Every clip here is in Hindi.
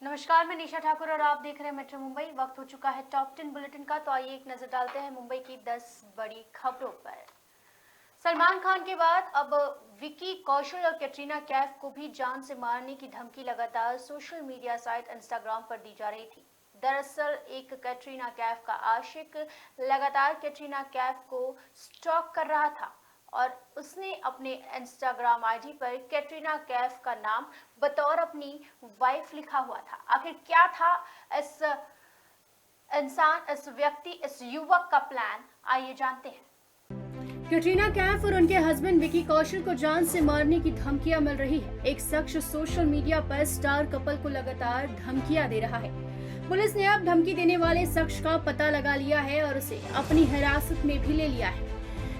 नमस्कार, मैं निशा ठाकुर और आप देख रहे हैं मेट्रो मुंबई। वक्त हो चुका है टॉप 10 बुलेटिन का, तो आइए एक नजर डालते हैं मुंबई की 10 बड़ी खबरों पर। सलमान खान के बाद अब विकी कौशल और कैटरीना कैफ को भी जान से मारने की धमकी लगातार सोशल मीडिया साइट इंस्टाग्राम पर दी जा रही थी। दरअसल एक कैटरीना कैफ का आशिक लगातार कैटरीना कैफ को स्टॉक कर रहा था और उसने अपने इंस्टाग्राम आईडी पर कैटरीना कैफ का नाम बतौर अपनी वाइफ लिखा हुआ था। आखिर क्या था इस व्यक्ति, इस युवक का प्लान, आइए जानते हैं। कैटरीना कैफ और उनके हस्बैंड विकी कौशल को जान से मारने की धमकियां मिल रही है। एक शख्स सोशल मीडिया पर स्टार कपल को लगातार धमकियां दे रहा है। पुलिस ने अब धमकी देने वाले शख्स का पता लगा लिया है और उसे अपनी हिरासत में भी ले लिया है।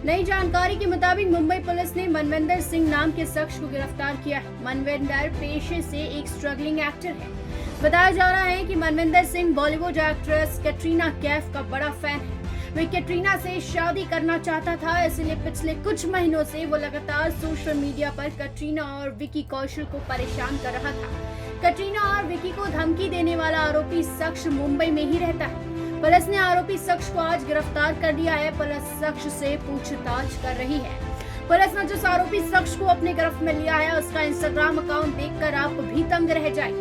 नई जानकारी के मुताबिक मुंबई पुलिस ने मनविंदर सिंह नाम के शख्स को गिरफ्तार किया है। मनविंदर पेशे से एक स्ट्रगलिंग एक्टर है। बताया जा रहा है कि मनविंदर सिंह बॉलीवुड एक्ट्रेस कैटरीना कैफ का बड़ा फैन है। वे कैटरीना से शादी करना चाहता था, इसलिए पिछले कुछ महीनों से वो लगातार सोशल मीडिया पर कैटरीना और विकी कौशल को परेशान कर रहा था। कैटरीना और विकी को धमकी देने वाला आरोपी शख्स मुंबई में ही रहता है। पुलिस ने आरोपी शख्स को आज गिरफ्तार कर लिया है। पुलिस शख्स से पूछताछ कर रही है। पुलिस ने जिस आरोपी शख्स को अपने गिरफ्त में लिया है, उसका इंस्टाग्राम अकाउंट देखकर आप भी तंग रह जाए।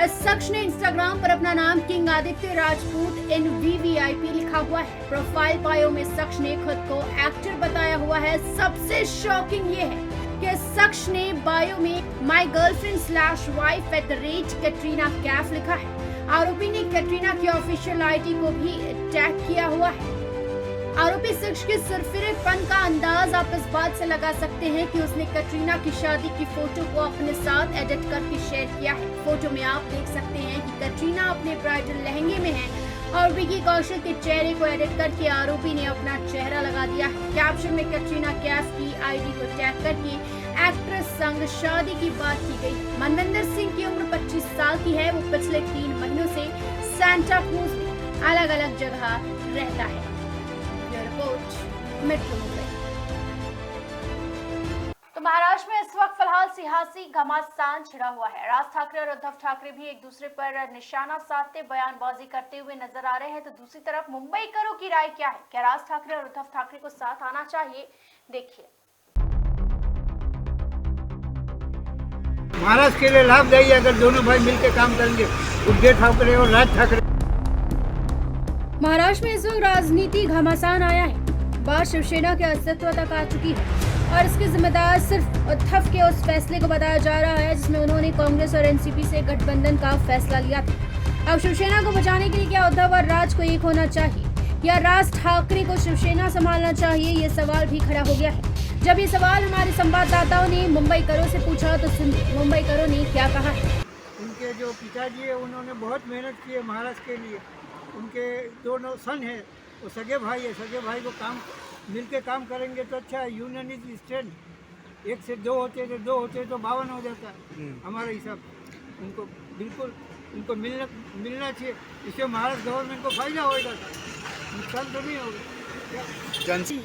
इस शख्स ने इंस्टाग्राम पर अपना नाम किंग आदित्य राजपूत NVVIP लिखा हुआ है। प्रोफाइल बायो में शख्स ने खुद को एक्टर बताया हुआ है। सबसे शॉकिंग ये है कि शख्स ने बायो में माई गर्लफ्रेंड/वाइफ @कैटरीना कैफ लिखा है। आरोपी ने कैटरीना की ऑफिशियल आईडी को भी टैग किया हुआ है। आरोपी शख्स के सरफिरेपन का अंदाज आप इस बात से लगा सकते हैं कि उसने कैटरीना की शादी की फोटो को अपने साथ एडिट करके शेयर किया है। फोटो में आप देख सकते हैं कि कैटरीना अपने ब्राइडल लहंगे में है और विकी कौशल के चेहरे को एडिट करके आरोपी ने अपना चेहरा लगा दिया है। कैप्शन में कैटरीना कैफ की आईडी को टैग करके एक्ट्रेस संग शादी की बात की गई। मनविंदर सिंह की उम्र 25 साल की है। वो पिछले 3 महीनों से सांता क्रूज में अलग अलग जगह रहता है। मेट्रो मुंबई। तो महाराष्ट्र में इस वक्त फिलहाल सियासी घमासान छिड़ा हुआ है। राज ठाकरे और उद्धव ठाकरे भी एक दूसरे पर निशाना साधते बयानबाजी करते हुए नजर आ रहे हैं। तो दूसरी तरफ मुंबईकरों की राय क्या है? क्या राज ठाकरे और उद्धव ठाकरे को साथ आना चाहिए? देखिए। महाराष्ट्र के लिए लाभदायी अगर दोनों भाई मिलकर काम करेंगे, उद्धव ठाकरे और राज ठाकरे। महाराष्ट्र में इस वक्त राजनीति घमासान आया है। बात शिवसेना के अस्तित्व तक आ चुकी है और इसके जिम्मेदार सिर्फ उद्धव के उस फैसले को बताया जा रहा है जिसमें उन्होंने कांग्रेस और एनसीपी से गठबंधन का फैसला लिया था। अब शिवसेना को बचाने के लिए क्या उद्धव और राज को एक होना चाहिए या राज ठाकरे को शिवसेना संभालना चाहिए, ये सवाल भी खड़ा हो गया है। जब ये सवाल हमारे संवाददाताओं ने मुंबईकरों से पूछा तो सुनिए मुंबईकरों ने क्या कहा है। उनके जो पिताजी है उन्होंने बहुत मेहनत की है महाराष्ट्र के लिए। उनके दोनों सन है, वो सगे भाई है। सगे भाई को काम मिलके काम करेंगे तो अच्छा है। Union is strength. 1 से 2 होते तो 2 होते तो 52 हो जाता है हमारा हिसाब। उनको बिल्कुल उनको मिलना चाहिए। इससे महाराष्ट्र गवर्नमेंट को फायदा होगा, नुकसान तो नहीं होगा।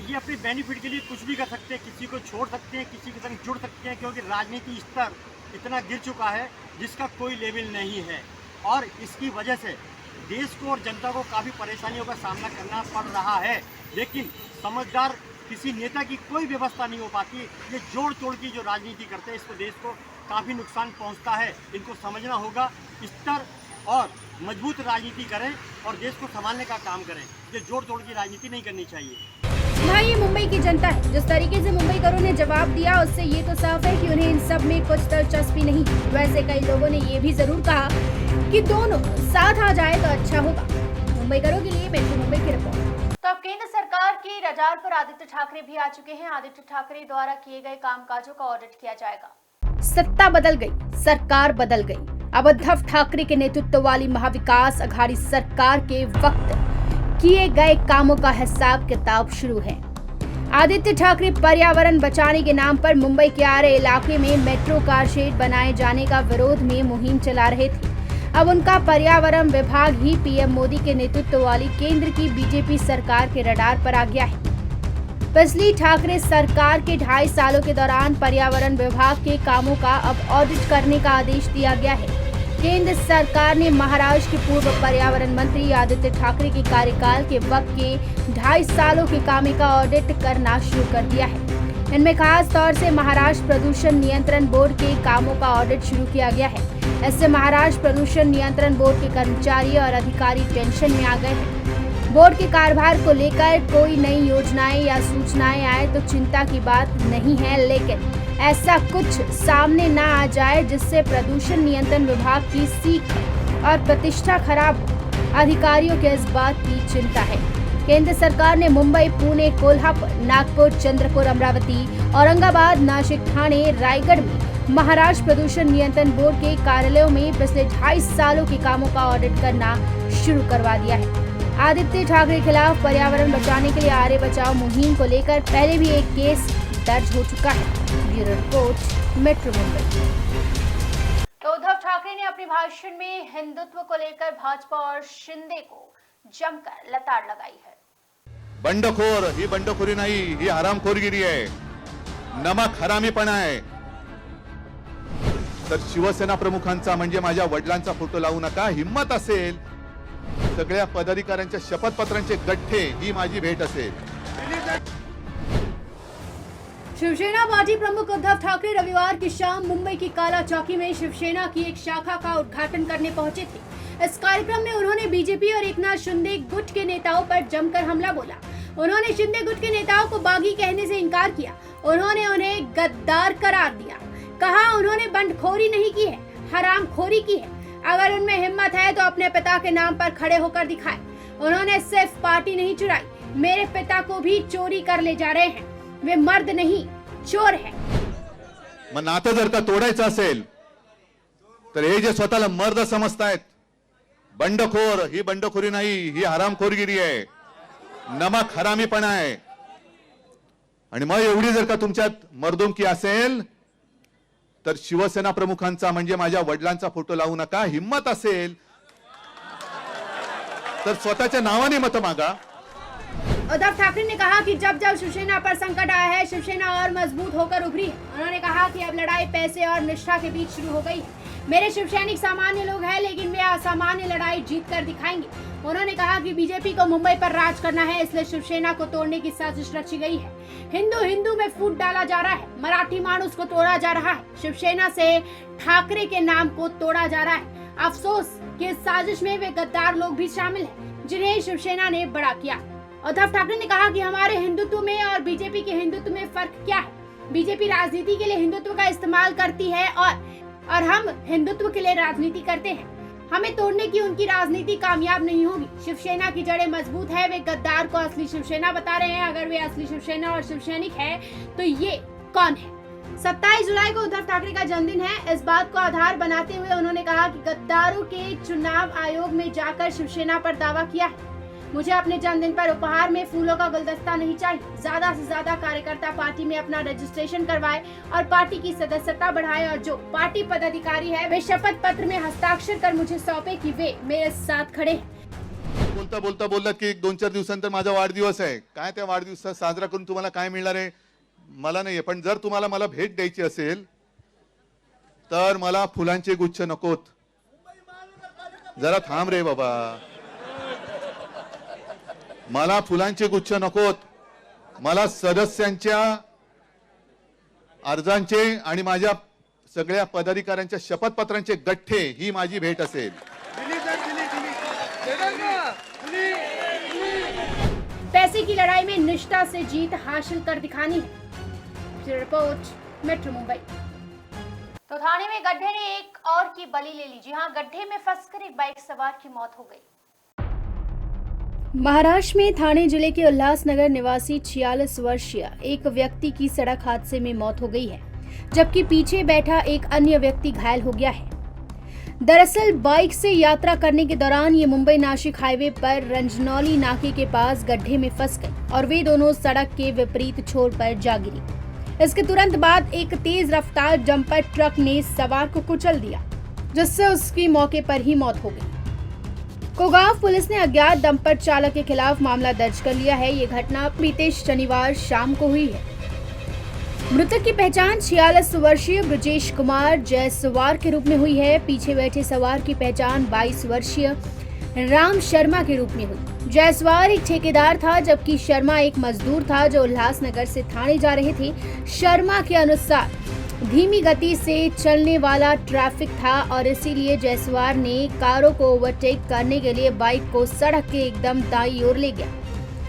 ये अपने बेनिफिट के लिए कुछ भी कर सकते हैं, किसी को छोड़ सकते हैं, किसी के संग जुड़ सकते हैं, क्योंकि राजनीति स्तर इतना गिर चुका है जिसका कोई लेवल नहीं है और इसकी वजह से देश को और जनता को काफ़ी परेशानियों का सामना करना पड़ रहा है। लेकिन समझदार किसी नेता की कोई व्यवस्था नहीं हो पाती। ये जोड़ तोड़ की जो राजनीति करते हैं इसको देश को काफ़ी नुकसान पहुंचता है। इनको समझना होगा, स्तर और मजबूत राजनीति करें और देश को संभालने का काम करें। ये जोड़ तोड़ की राजनीति नहीं करनी चाहिए। भाई ये मुंबई की जनता है। जिस तरीके से मुंबईकरों ने जवाब दिया उससे ये तो साफ है कि उन्हें इन सब में कुछ दिलचस्पी नहीं। वैसे कई लोगों ने ये भी जरूर कहा कि दोनों साथ आ जाए तो अच्छा होगा। मुंबईकरों के लिए मेट्रो मुंबई की रिपोर्ट। तो अब केंद्र सरकार की रडार पर आदित्य ठाकरे भी आ चुके हैं। आदित्य ठाकरे द्वारा किए गए कामकाजों का ऑडिट किया जाएगा। सत्ता बदल गई, सरकार बदल गई। अब उद्धव ठाकरे के नेतृत्व वाली महाविकास अघाड़ी सरकार के वक्त किए गए कामों का हिसाब किताब शुरू है। आदित्य ठाकरे पर्यावरण बचाने के नाम पर मुंबई के आरे इलाके में मेट्रो कार शेड बनाए जाने का विरोध में मुहिम चला रहे थे। अब उनका पर्यावरण विभाग ही पीएम मोदी के नेतृत्व वाली केंद्र की बीजेपी सरकार के रडार पर आ गया है। पिछली ठाकरे सरकार के 2.5 सालों के दौरान पर्यावरण विभाग के कामों का अब ऑडिट करने का आदेश दिया गया है। केंद्र सरकार ने महाराष्ट्र के पूर्व पर्यावरण मंत्री आदित्य ठाकरे के कार्यकाल के वक्त के 2.5 सालों के काम का ऑडिट करना शुरू कर दिया है। इनमें खास तौर से महाराष्ट्र प्रदूषण नियंत्रण बोर्ड के कामों का ऑडिट शुरू किया गया है। इससे महाराष्ट्र प्रदूषण नियंत्रण बोर्ड के कर्मचारी और अधिकारी टेंशन में आ गए हैं। बोर्ड के कार्यभार को लेकर कोई नई योजनाएं या सूचनाएं आए तो चिंता की बात नहीं है, लेकिन ऐसा कुछ सामने न आ जाए जिससे प्रदूषण नियंत्रण विभाग की सीख और प्रतिष्ठा खराब हो। अधिकारियों के इस बात की चिंता है। केंद्र सरकार ने मुंबई, पुणे, कोल्हापुर, नागपुर, चंद्रपुर, अमरावती, औरंगाबाद, नासिक, ठाणे, रायगढ़ में महाराष्ट्र प्रदूषण नियंत्रण बोर्ड के कार्यालयों में पिछले 2.5 सालों के कामों का ऑडिट करना शुरू करवा दिया है। आदित्य ठाकरे के खिलाफ पर्यावरण बचाने के लिए आर्य बचाओ मुहिम को लेकर पहले भी एक केस दर्ज हो चुका है। Bureau report, metro Mumbai. तो उद्धव ठाकरे ने अपने भाषण में हिंदुत्व को लेकर भाजपा और शिंदे को जमकर लताड़ लगाई है। बंडखोर ही बंडखोरी नाही, ही हरामखोरगिरी आहे, नमक हरामीपणा आहे। तर शिवसेना प्रमुखांचा म्हणजे माझ्या वडिलांचा फोटो लावू नका, हिम्मत असेल सगळ्या पदाधिकाऱ्यांच्या शपथपत्रांचे गठ्ठे ही माझी भेट असेल। शिवसेना पार्टी प्रमुख उद्धव ठाकरे रविवार की शाम मुंबई की काला चौकी में शिवसेना की एक शाखा का उद्घाटन करने पहुंचे थे। इस कार्यक्रम में उन्होंने बीजेपी और एकनाथ शिंदे गुट के नेताओं पर जमकर हमला बोला। उन्होंने शिंदे गुट के नेताओं को बागी कहने से इनकार किया। उन्होंने उन्हें गद्दार करार दिया। कहा उन्होंने बंडखोरी नहीं की है, हरामखोरी की है। अगर उनमें हिम्मत है तो अपने पिता के नाम पर खड़े होकर दिखाए। उन्होंने सिर्फ पार्टी नहीं चुराई, मेरे पिता को भी चोरी कर ले जा रहे हैं। वे मर्द नहीं, चोर है। मग नातं जर का तोडायचं असेल तर हे जे स्वतःला मर्द समजतायत, बंडखोर ही बंडखोरी नाही, ही हरामखोरगिरी आहे, नमक हरामीपणा आहे। आणि मग एवढी जर का तुमच्यात मर्दुमकी असेल तर शिवसेना प्रमुखांचा म्हणजे माझ्या वडिलांचा फोटो लावू नका, हिम्मत असेल तर स्वतःच्या नावाने मत मागा। उद्धव ठाकरे ने कहा कि जब जब शिवसेना पर संकट आया है, शिवसेना और मजबूत होकर उभरी है। उन्होंने कहा कि अब लड़ाई पैसे और निष्ठा के बीच शुरू हो गई है। मेरे शिवसैनिक सामान्य लोग हैं, लेकिन वे असामान्य लड़ाई जीत कर दिखाएंगे। उन्होंने कहा कि बीजेपी को मुंबई पर राज करना है, इसलिए शिवसेना को तोड़ने की साजिश रची गई है। हिंदू हिंदू में फूट डाला जा रहा है, मराठी मानुस को तोड़ा जा रहा है, शिवसेना से ठाकरे के नाम को तोड़ा जा रहा है। अफसोस कि इस साजिश में वे गद्दार लोग भी शामिल हैं, जिन्हें शिवसेना ने बड़ा किया। उद्धव ठाकरे ने कहा कि हमारे हिंदुत्व में और बीजेपी के हिंदुत्व में फर्क क्या है। बीजेपी राजनीति के लिए हिंदुत्व का इस्तेमाल करती है और हम हिंदुत्व के लिए राजनीति करते हैं। हमें तोड़ने की उनकी राजनीति कामयाब नहीं होगी। शिवसेना की जड़ें मजबूत है। वे गद्दार को असली शिवसेना बता रहे हैं। अगर वे असली शिवसेना और शिवसैनिक है तो ये कौन है? 27 जुलाई को उद्धव ठाकरे का जन्मदिन है। इस बात को आधार बनाते हुए उन्होंने कहा कि गद्दारों के चुनाव आयोग में जाकर शिवसेना पर दावा किया है। मुझे अपने जन्मदिन पर उपहार में फूलों का गुलदस्ता नहीं चाहिए। ज्यादा से ज्यादा कार्यकर्ता पार्टी में अपना रजिस्ट्रेशन करवाए और पार्टी की सदस्यता बढ़ाए, और जो पार्टी पदाधिकारी है वे शपथ पत्र में हस्ताक्षर कर मुझे सौंपे कि वे मेरे साथ खड़े हैं। बोलता बोलता बोललात की 2-4 दिवसांनंतर माझा वाढदिवस आहे, काय त्या वाढदिवस साजरा करून तुम्हाला काय मिळणार आहे मला नाहीये, पण जर तुम्हाला मला भेट द्यायची असेल तर मला फुलांचे गुच्छ नकोत। जरा थांब रे बाबा, मला फुलांचे गुच्छ नकोत, मला सदस्यांच्या अर्जांचे आणि माझ्या सगळ्या पदाधिकाऱ्यांच्या शपथपत्रांचे गठ्ठे ही माझी भेट असेल। पैसे की लड़ाई में निष्ठा से जीत हासिल कर दिखानी है। Report, metro Mumbai. तो थाने में गड्ढे ने एक और की बलि ले ली। जी हां, गड्ढे में फंसकर एक बाइक सवार की मौत हो गई। महाराष्ट्र में ठाणे जिले के उल्लासनगर निवासी 46 वर्षीय एक व्यक्ति की सड़क हादसे में मौत हो गई है, जबकि पीछे बैठा एक अन्य व्यक्ति घायल हो गया है। दरअसल बाइक से यात्रा करने के दौरान ये मुंबई नासिक हाईवे पर रंजनौली नाके के पास गड्ढे में फंस गए और वे दोनों सड़क के विपरीत छोर पर जा गिरी। इसके तुरंत बाद एक तेज रफ्तार डंपर ट्रक ने सवार को कुचल दिया, जिससे उसकी मौके पर ही मौत हो गई। कोगांव पुलिस ने अज्ञात डंपर चालक के खिलाफ मामला दर्ज कर लिया है। ये घटना बीते शनिवार शाम को हुई है। मृतक की पहचान 46 वर्षीय ब्रजेश कुमार जायसवाल के रूप में हुई है। पीछे बैठे सवार की पहचान 22 वर्षीय राम शर्मा के रूप में हुई। जायसवाल एक ठेकेदार था, जबकि शर्मा एक मजदूर था जो उल्लासनगर से थाने जा रहे थे। शर्मा के अनुसार धीमी गति से चलने वाला ट्रैफिक था और इसीलिए जायसवाल ने कारों को ओवरटेक करने के लिए बाइक को सड़क के एकदम दाईं ओर ले गया।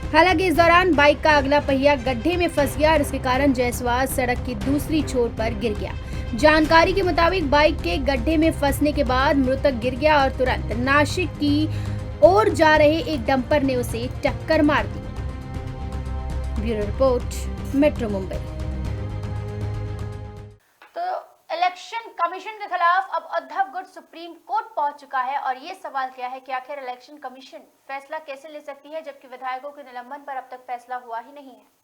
हालांकि इस दौरान बाइक का अगला पहिया गड्ढे में फंस गया और इसके कारण जायसवाल सड़क की दूसरी छोर पर गिर गया। जानकारी के मुताबिक बाइक के गड्ढे में फंसने के बाद मृतक गिर गया और तुरंत नासिक की ओर जा रहे एक डंपर ने उसे टक्कर मार दी। Bureau report, metro Mumbai. तो इलेक्शन कमीशन के खिलाफ अब उद्धव गुट सुप्रीम कोर्ट पहुंच चुका है और ये सवाल क्या है कि आखिर इलेक्शन कमीशन फैसला कैसे ले सकती है, जबकि विधायकों के निलंबन पर अब तक फैसला हुआ ही नहीं है।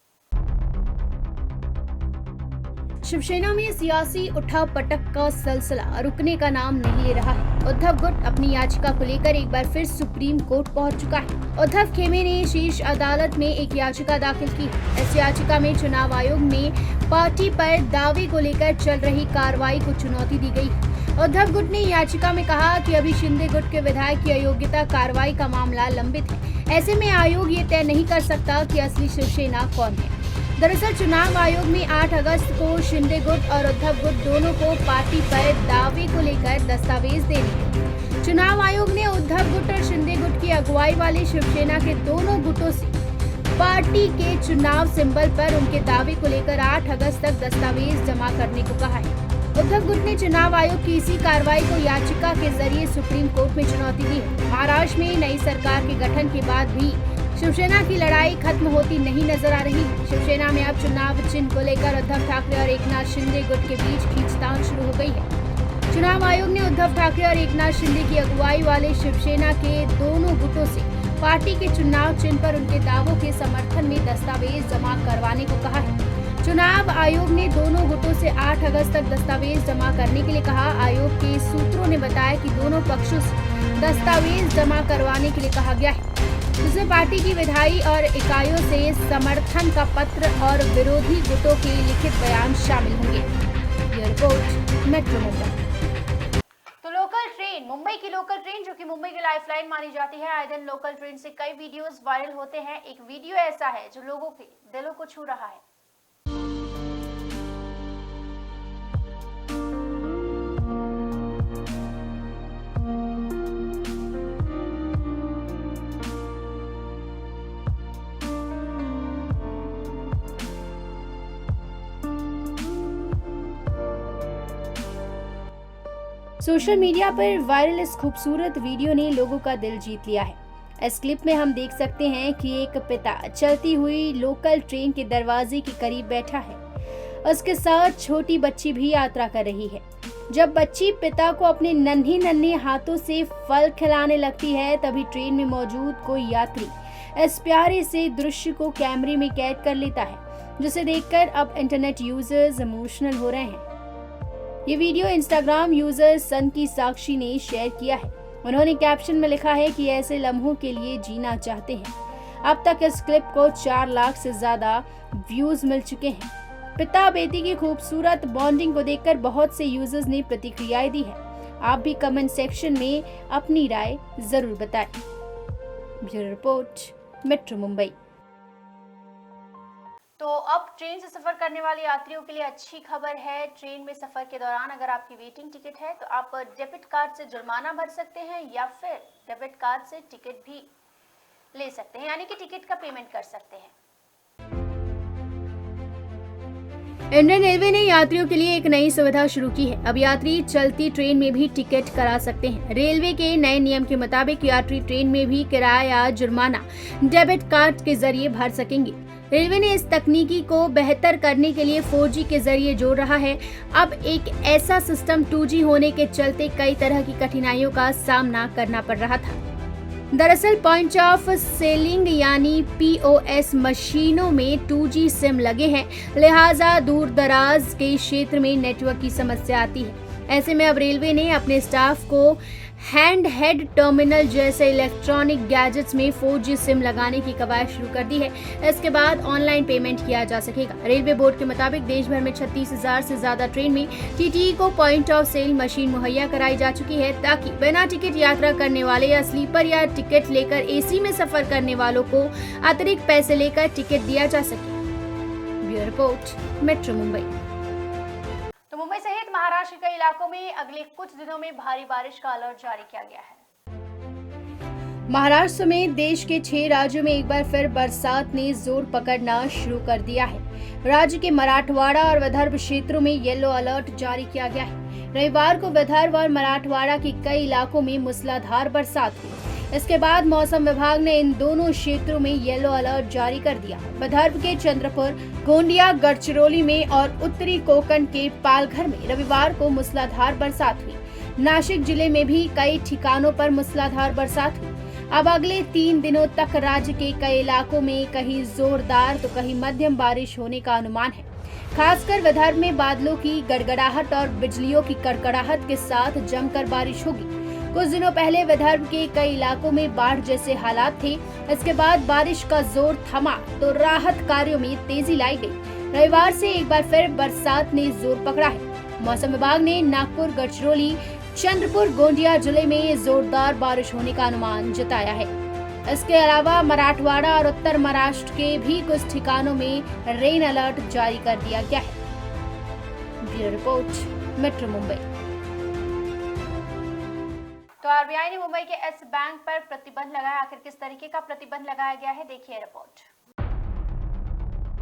शिवसेना में सियासी उठापटक का सिलसिला रुकने का नाम नहीं ले रहा है। उद्धव गुट अपनी याचिका को लेकर एक बार फिर सुप्रीम कोर्ट पहुंच चुका है। उद्धव खेमे ने शीर्ष अदालत में एक याचिका दाखिल की। इस याचिका में चुनाव आयोग में पार्टी पर दावे को लेकर चल रही कार्रवाई को चुनौती दी गई। उद्धव गुट ने याचिका में कहा कि अभी शिंदे गुट के विधायक की अयोग्यता कार्रवाई का मामला लंबित है। ऐसे में आयोग ये तय नहीं कर सकता कि असली शिवसेना कौन है। दरअसल चुनाव आयोग में 8 अगस्त को शिंदे गुट और उद्धव गुट दोनों को पार्टी पर दावे को लेकर दस्तावेज देने हैं। चुनाव आयोग ने उद्धव गुट और शिंदे गुट की अगुवाई वाले शिवसेना के दोनों गुटों से पार्टी के चुनाव सिंबल पर उनके दावे को लेकर 8 अगस्त तक दस्तावेज जमा करने को कहा है। उद्धव गुट ने चुनाव आयोग की इसी कार्रवाई को याचिका के जरिए सुप्रीम कोर्ट में चुनौती दी है। महाराष्ट्र में नई सरकार के गठन के बाद भी शिवसेना की लड़ाई खत्म होती नहीं नजर आ रही है। शिवसेना में अब चुनाव चिन्ह को लेकर उद्धव ठाकरे और एकनाथ शिंदे गुट के बीच खींचतान शुरू हो गई है। चुनाव आयोग ने उद्धव ठाकरे और एकनाथ शिंदे की अगुवाई वाले शिवसेना के दोनों गुटों से पार्टी के चुनाव चिन्ह पर उनके दावों के समर्थन में दस्तावेज जमा करवाने को कहा है। चुनाव आयोग ने दोनों गुटों से 8 अगस्त तक दस्तावेज जमा करने के लिए कहा। आयोग के सूत्रों ने बताया कि दोनों पक्षों से दस्तावेज जमा करवाने के लिए कहा गया है, जिसमें पार्टी की विधायी और इकाइयों से समर्थन का पत्र और विरोधी गुटों के लिखित बयान शामिल होंगे। ये रिपोर्ट, मेट्रो मुंबई। तो लोकल ट्रेन, मुंबई की लोकल ट्रेन जो कि मुंबई की लाइफलाइन मानी जाती है, आए दिन लोकल ट्रेन से कई वीडियोस वायरल होते हैं। एक वीडियो ऐसा है जो लोगों के दिलों को छू रहा है। सोशल मीडिया पर वायरल इस खूबसूरत वीडियो ने लोगों का दिल जीत लिया है। इस क्लिप में हम देख सकते हैं कि एक पिता चलती हुई लोकल ट्रेन के दरवाजे के करीब बैठा है। उसके साथ छोटी बच्ची भी यात्रा कर रही है। जब बच्ची पिता को अपने नन्हे नन्हे हाथों से फल खिलाने लगती है, तभी ट्रेन में मौजूद कोई यात्री इस प्यारे से दृश्य को कैमरे में कैद कर लेता है, जिसे देखकर अब इंटरनेट यूजर्स इमोशनल हो रहे हैं। ये वीडियो इंस्टाग्राम यूजर सन की साक्षी ने शेयर किया है। उन्होंने कैप्शन में लिखा है कि ऐसे लम्हों के लिए जीना चाहते हैं। अब तक इस क्लिप को 4 लाख से ज्यादा व्यूज मिल चुके हैं। पिता बेटी की खूबसूरत बॉन्डिंग को देखकर बहुत से यूजर्स ने प्रतिक्रियाएं दी है। आप भी कमेंट सेक्शन में अपनी राय जरूर बताएं। Bureau report, metro Mumbai. तो अब ट्रेन से सफर करने वाले यात्रियों के लिए अच्छी खबर है। ट्रेन में सफर के दौरान अगर आपकी वेटिंग टिकट है तो आप डेबिट कार्ड से जुर्माना भर सकते हैं या फिर डेबिट कार्ड से टिकट भी ले सकते हैं, यानी कि टिकट का पेमेंट कर सकते हैं। इंडियन रेलवे ने यात्रियों के लिए एक नई सुविधा शुरू की है। अब यात्री चलती ट्रेन में भी टिकट करा सकते हैं। रेलवे के नए नियम के मुताबिक यात्री ट्रेन में भी किराया या जुर्माना डेबिट कार्ड के जरिए भर सकेंगे। रेलवे ने इस तकनीकी को बेहतर करने के लिए 4G के जरिए जोड़ रहा है। अब एक ऐसा सिस्टम 2G होने के चलते कई तरह की कठिनाइयों का सामना करना पड़ रहा था। दरअसल पॉइंट ऑफ सेलिंग यानी POS मशीनों में 2G सिम लगे हैं, लिहाजा दूर दराज के क्षेत्र में नेटवर्क की समस्या आती है। ऐसे में अब रेलवे ने अपने स्टाफ को हैंड हेड टर्मिनल जैसे इलेक्ट्रॉनिक गैजेट्स में 4G सिम लगाने की कवायद शुरू कर दी है। इसके बाद ऑनलाइन पेमेंट किया जा सकेगा। रेलवे बोर्ड के मुताबिक देश भर में 36,000 से ज्यादा ट्रेन में TTE को पॉइंट ऑफ सेल मशीन मुहैया कराई जा चुकी है, ताकि बिना टिकट यात्रा करने वाले या स्लीपर या टिकट लेकर AC में सफर करने वालों को अतिरिक्त पैसे लेकर टिकट दिया जा सके। Bureau report, metro Mumbai. तो मुंबई सहित महाराष्ट्र के कई इलाकों में अगले कुछ दिनों में भारी बारिश का अलर्ट जारी किया गया है। महाराष्ट्र में देश के 6 राज्यों में एक बार फिर बरसात ने जोर पकड़ना शुरू कर दिया है। राज्य के मराठवाड़ा और विदर्भ क्षेत्रों में येलो अलर्ट जारी किया गया है। रविवार को विदर्भ और मराठवाड़ा के कई इलाकों में मूसलाधार बरसात हुई। इसके बाद मौसम विभाग ने इन दोनों क्षेत्रों में येलो अलर्ट जारी कर दिया। विदर्भ के चंद्रपुर, गोंडिया, गढ़चिरौली में और उत्तरी कोंकण के पालघर में रविवार को मूसलाधार बरसात हुई। नासिक जिले में भी कई ठिकानों पर मूसलाधार बरसात हुई। अब अगले 3 दिनों तक राज्य के कई इलाकों में कहीं जोरदार तो कहीं मध्यम बारिश होने का अनुमान है। खासकर विदर्भ में बादलों की गड़गड़ाहट और बिजलियों की कड़कड़ाहट के साथ जमकर बारिश होगी। कुछ दिनों पहले विदर्भ के कई इलाकों में बाढ़ जैसे हालात थे। इसके बाद बारिश का जोर थमा तो राहत कार्यों में तेजी लाई गई। रविवार से एक बार फिर बरसात ने जोर पकड़ा है। मौसम विभाग ने नागपुर, गढ़चिरौली, चंद्रपुर, गोंडिया जिले में जोरदार बारिश होने का अनुमान जताया है। इसके अलावा मराठवाड़ा और उत्तर महाराष्ट्र के भी कुछ ठिकानों में रेन अलर्ट जारी कर दिया गया है। Bureau report, metro Mumbai. तो RBI ने मुंबई के येस बैंक पर प्रतिबंध लगाया। आखिर किस तरीके का प्रतिबंध लगाया गया है, देखिए रिपोर्ट।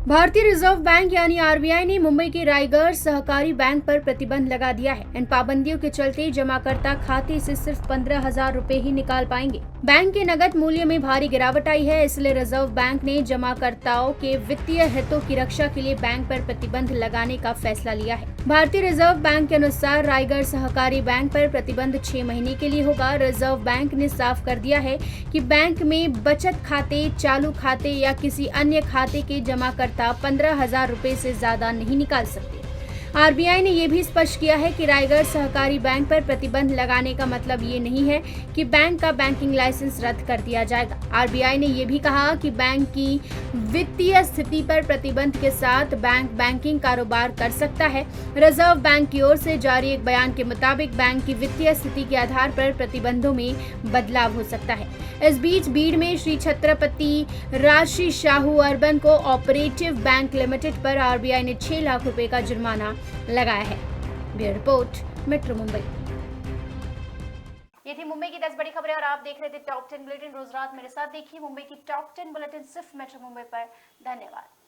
भारतीय रिजर्व बैंक यानी RBI ने मुंबई के रायगढ़ सहकारी बैंक पर प्रतिबंध लगा दिया है। इन पाबंदियों के चलते जमाकर्ता खाते से सिर्फ 15,000 रुपए ही निकाल पाएंगे। बैंक के नकद मूल्य में भारी गिरावट आई है, इसलिए रिजर्व बैंक ने जमाकर्ताओं के वित्तीय हितों की रक्षा के लिए बैंक पर प्रतिबंध लगाने का फैसला लिया है। भारतीय रिजर्व बैंक के अनुसार रायगढ़ सहकारी बैंक पर प्रतिबंध 6 महीने के लिए होगा। रिजर्व बैंक ने साफ कर दिया है कि बैंक में बचत खाते, चालू खाते या किसी अन्य खाते के जमाकर्ता 15,000 रुपए से ज्यादा नहीं निकाल सकते। RBI ने यह भी स्पष्ट किया है कि रायगढ़ सहकारी बैंक पर प्रतिबंध लगाने का मतलब ये नहीं है कि बैंक का बैंकिंग लाइसेंस रद्द कर दिया जाएगा। RBI ने यह भी कहा कि बैंक की वित्तीय स्थिति पर प्रतिबंध के साथ बैंक बैंकिंग कारोबार कर सकता है। रिजर्व बैंक की ओर से जारी एक बयान के मुताबिक बैंक की वित्तीय स्थिति के आधार पर प्रतिबंधों में बदलाव हो सकता है। इस बीच भीड़ में Shri Chhatrapati Rajshree Shahu urban co operative bank limited पर RBI ने 6 लाख रुपए का जुर्माना लगाया है। Bureau report, metro Mumbai. ये थी मुंबई की 10 बड़ी खबरें और आप देख रहे थे टॉप 10 बुलेटिन। रोज रात मेरे साथ देखिए मुंबई की टॉप 10 बुलेटिन सिर्फ मेट्रो मुंबई पर। धन्यवाद।